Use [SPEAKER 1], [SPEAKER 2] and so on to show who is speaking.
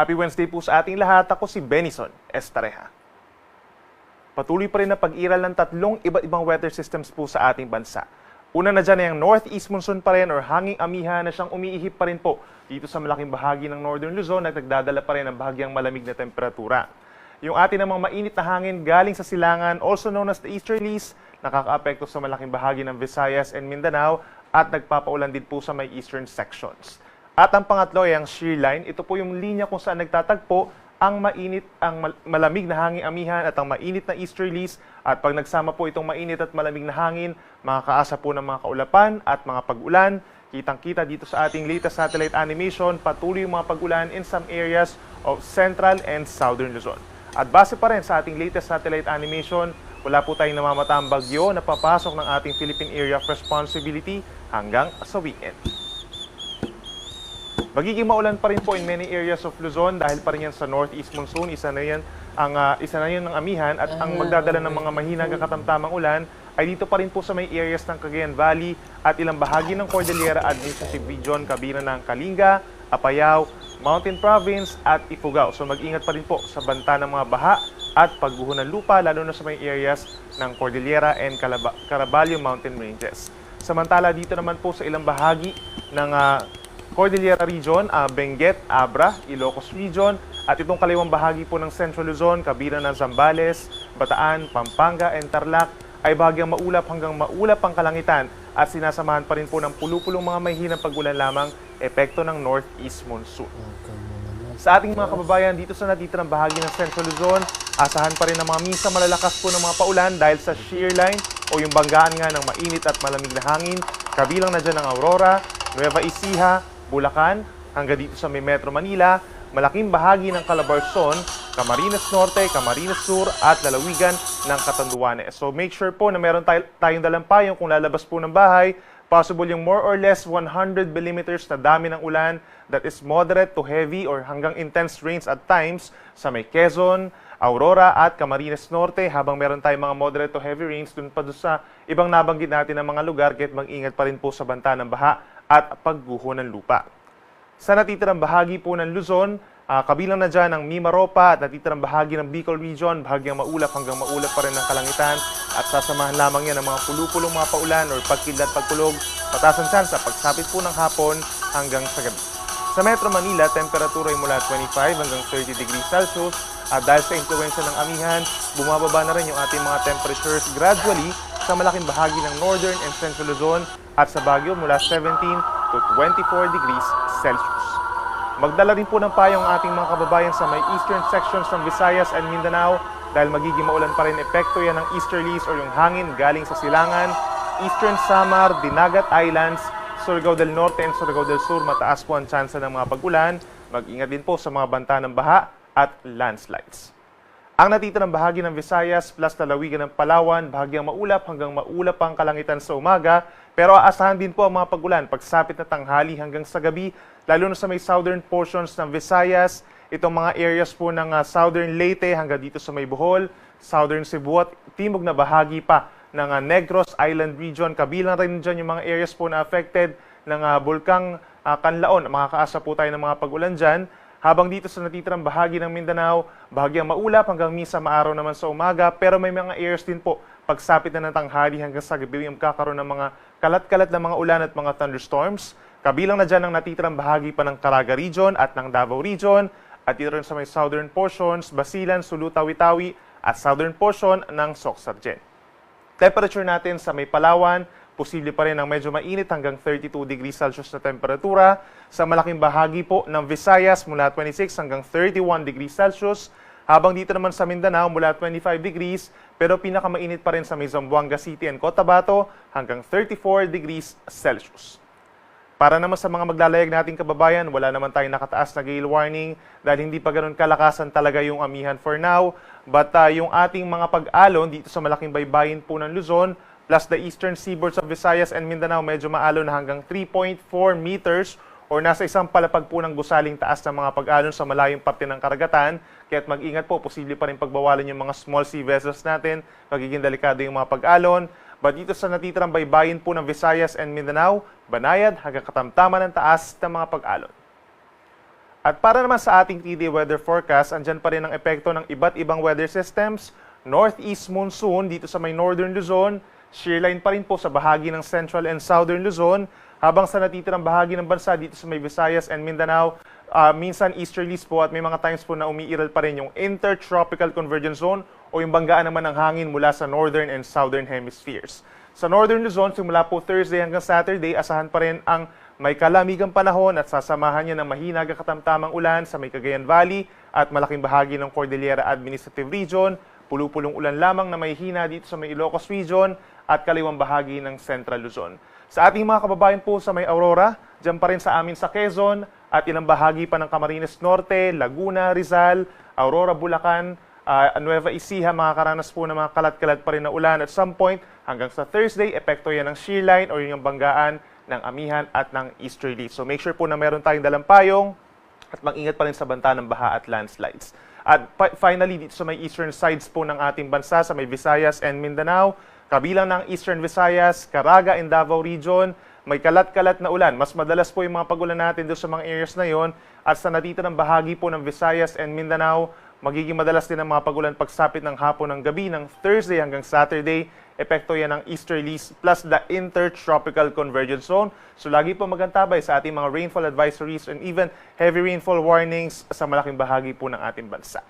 [SPEAKER 1] Happy Wednesday po sa ating lahat. Ako si Benison Estareja. Patuloy pa rin na pag-iral ng tatlong iba't ibang weather systems po sa ating bansa. Una na dyan ay ang northeast monsoon pa rin or hanging amihan na siyang umiihip pa rin po dito sa malaking bahagi ng Northern Luzon at nagdadala pa rin ng bahagyang malamig na temperatura. Yung atin namang mainit na hangin galing sa silangan, also known as the easterlies, nakakaapekto sa malaking bahagi ng Visayas and Mindanao at nagpapaulan din po sa may eastern sections. At ang pangatlo ay ang shear line. Ito po yung linya kung saan nagtatagpo ang malamig na hangin amihan at ang mainit na easterlies. At pag nagsama po itong mainit at malamig na hangin, makakaasa po ng mga kaulapan at mga pag-ulan. Kitang-kita dito sa ating latest satellite animation, patuloy yung mga pag-ulan in some areas of central and southern Luzon. At base pa rin sa ating latest satellite animation, wala po tayong namamataang bagyo na papasok ng ating Philippine Area of Responsibility hanggang sa weekend. Magiging maulan pa rin po in many areas of Luzon dahil pa rin yan sa northeast monsoon. Isa na yan ng amihan at ang magdadala ng mga mahina hanggang katamtamang ulan ay dito pa rin po sa may areas ng Cagayan Valley at ilang bahagi ng Cordillera Administrative Region, kabilang ng Kalinga, Apayao, Mountain Province at Ifugao. So mag-ingat pa rin po sa banta ng mga baha at pagguho ng lupa lalo na sa may areas ng Cordillera and Caraballo Mountain Ranges. Samantala dito naman po sa ilang bahagi ng Cordillera Region, Benguet, Abra, Ilocos Region, at itong kaliwang bahagi po ng Central Luzon, kabilang ng Zambales, Bataan, Pampanga, and Tarlac, ay bahagyang maulap hanggang maulap ang kalangitan at sinasamahan pa rin po ng pulupulong mga mahinang pag-ulan lamang epekto ng northeast monsoon. Sa ating mga kababayan dito sa natitirang bahagi ng Central Luzon, asahan pa rin ang mga minsan malalakas po ng mga paulan dahil sa shear line o yung banggaan nga ng mainit at malamig na hangin, kabilang na dyan ang Aurora, Nueva Ecija, Bulacan, hanggang dito sa may Metro Manila, malaking bahagi ng Calabarzon, Camarines Norte, Camarines Sur, at lalawigan ng Catanduanes. So make sure po na meron tayong dalang payong kung lalabas po ng bahay. Possible yung more or less 100 millimeters na dami ng ulan that is moderate to heavy or hanggang intense rains at times sa may Quezon, Aurora at Camarines Norte, habang meron tayong mga moderate to heavy rains dun pa sa ibang nabanggit natin ng mga lugar, kahit mag-ingat pa rin po sa banta ng baha at pagguho ng lupa. Sa natitirang bahagi po ng Luzon, kabilang na dyan ang Mimaropa at natitirang bahagi ng Bicol Region, bahagyang maulap hanggang maulap pa rin ng kalangitan at sasamahan lamang yan ng mga pulupulong mga paulan o pagkidlat pagkulog, pataas ang tsansa pagsapit po ng hapon hanggang sa gabi. Sa Metro Manila, temperatura ay mula 25 hanggang 30 degrees Celsius at dahil sa influensya ng amihan, bumababa na rin yung ating mga temperatures gradually sa malaking bahagi ng Northern and Central Luzon at sa Baguio mula 17 to 24 degrees Celsius. Magdala rin po ng payong ating mga kababayan sa may eastern sections ng Visayas and Mindanao dahil magiging maulan pa rin epekto yan ng easterlies o yung hangin galing sa silangan, Eastern Samar, Dinagat Islands, Surigao del Norte and Surigao del Sur. Mataas po ang tsansa ng mga pag-ulan. Mag-ingat din po sa mga banta ng baha at landslides. Ang natitirang bahagi ng Visayas plus lalawigan ng Palawan, bahagyang maulap hanggang maulap ang kalangitan sa umaga, pero aasahan din po ang mga pag-ulan pagsapit na tanghali hanggang sa gabi, lalo na sa may southern portions ng Visayas, itong mga areas po ng southern Leyte hanggang dito sa may Bohol, southern Cebu at timog na bahagi pa ng Negros Island Region. Kabilang rin dyan yung mga areas po na affected ng Bulkang Kanlaon. Makakaasa po tayo ng mga pag-ulan dyan. Habang dito sa natitirang bahagi ng Mindanao, bahagyang maulap hanggang misa maaraw naman sa umaga, pero may mga areas din po pagsapit na ng tanghali hanggang sa gabi yung kakaroon ng mga kalat-kalat na mga ulan at mga thunderstorms. Kabilang na dyan ang natitirang bahagi pa ng Caraga Region at ng Davao Region, at dito rin sa may southern portions, Basilan, Sulu, Tawi-Tawi, at southern portion ng Soc-Sargen. Temperature natin sa may Palawan, posible pa rin ang medyo mainit hanggang 32 degrees Celsius na temperatura. Sa malaking bahagi po ng Visayas mula 26 hanggang 31 degrees Celsius. Habang dito naman sa Mindanao mula 25 degrees, pero pinakamainit pa rin sa may Zamboanga City and Cotabato hanggang 34 degrees Celsius. Para naman sa mga maglalayag nating kababayan, wala naman tayong nakataas na gale warning dahil hindi pa ganun kalakasan talaga yung amihan for now. But yung ating mga pag-alon dito sa malaking baybayin po ng Luzon, plus the eastern seaboards of Visayas and Mindanao, medyo maalon na hanggang 3.4 meters or nasa isang palapag po ng gusaling taas ng mga pag-alon sa malayong parte ng karagatan. Kaya't mag-ingat po, posible pa rin pagbawalan yung mga small sea vessels natin, magiging delikado yung mga pag-alon. But dito sa natitirang baybayin po ng Visayas and Mindanao, banayad hanggang katamtaman ng taas ng mga pag-alon. At para naman sa ating 3-day weather forecast, andyan pa rin ang epekto ng iba't ibang weather systems, northeast monsoon dito sa may northern Luzon, shearline pa rin po sa bahagi ng central and southern Luzon, habang sa natitirang bahagi ng bansa dito sa may Visayas and Mindanao, minsan easterlies po at may mga times po na umiiral pa rin yung intertropical convergence zone o yung banggaan naman ng hangin mula sa northern and southern hemispheres. Sa northern Luzon, simula po Thursday hanggang Saturday, asahan pa rin ang may kalamigang panahon at sasamahan niya ng mahina hanggang katamtamang ulan sa may Cagayan Valley at malaking bahagi ng Cordillera Administrative Region, pulupulong ulan lamang na may hina dito sa may Ilocos Region at kaliwang bahagi ng Central Luzon. Sa ating mga kababayan po sa may Aurora, dyan pa rin sa amin sa Quezon at ilang bahagi pa ng Camarines Norte, Laguna, Rizal, Aurora, Bulacan, Nueva Ecija, makakaranas po ng mga kalat-kalat pa rin na ulan at some point hanggang sa Thursday, epekto yan ng shearline o yung banggaan ng amihan at ng easterly. So make sure po na meron tayong dalang payong at mag-ingat pa rin sa banta ng baha at landslides. At finally, dito sa may eastern sides po ng ating bansa, sa may Visayas and Mindanao, kabilang ng Eastern Visayas, Caraga and Davao Region, may kalat-kalat na ulan. Mas madalas po yung mga pag-ulan natin doon sa mga areas na yon. At sa natitirang bahagi po ng Visayas and Mindanao, magiging madalas din ang mga pag-ulan pagsapit ng hapon ng gabi ng Thursday hanggang Saturday. Epekto yan ng easterlies plus the intertropical convergence zone. So lagi po magantabay sa ating mga rainfall advisories and even heavy rainfall warnings sa malaking bahagi po ng ating bansa.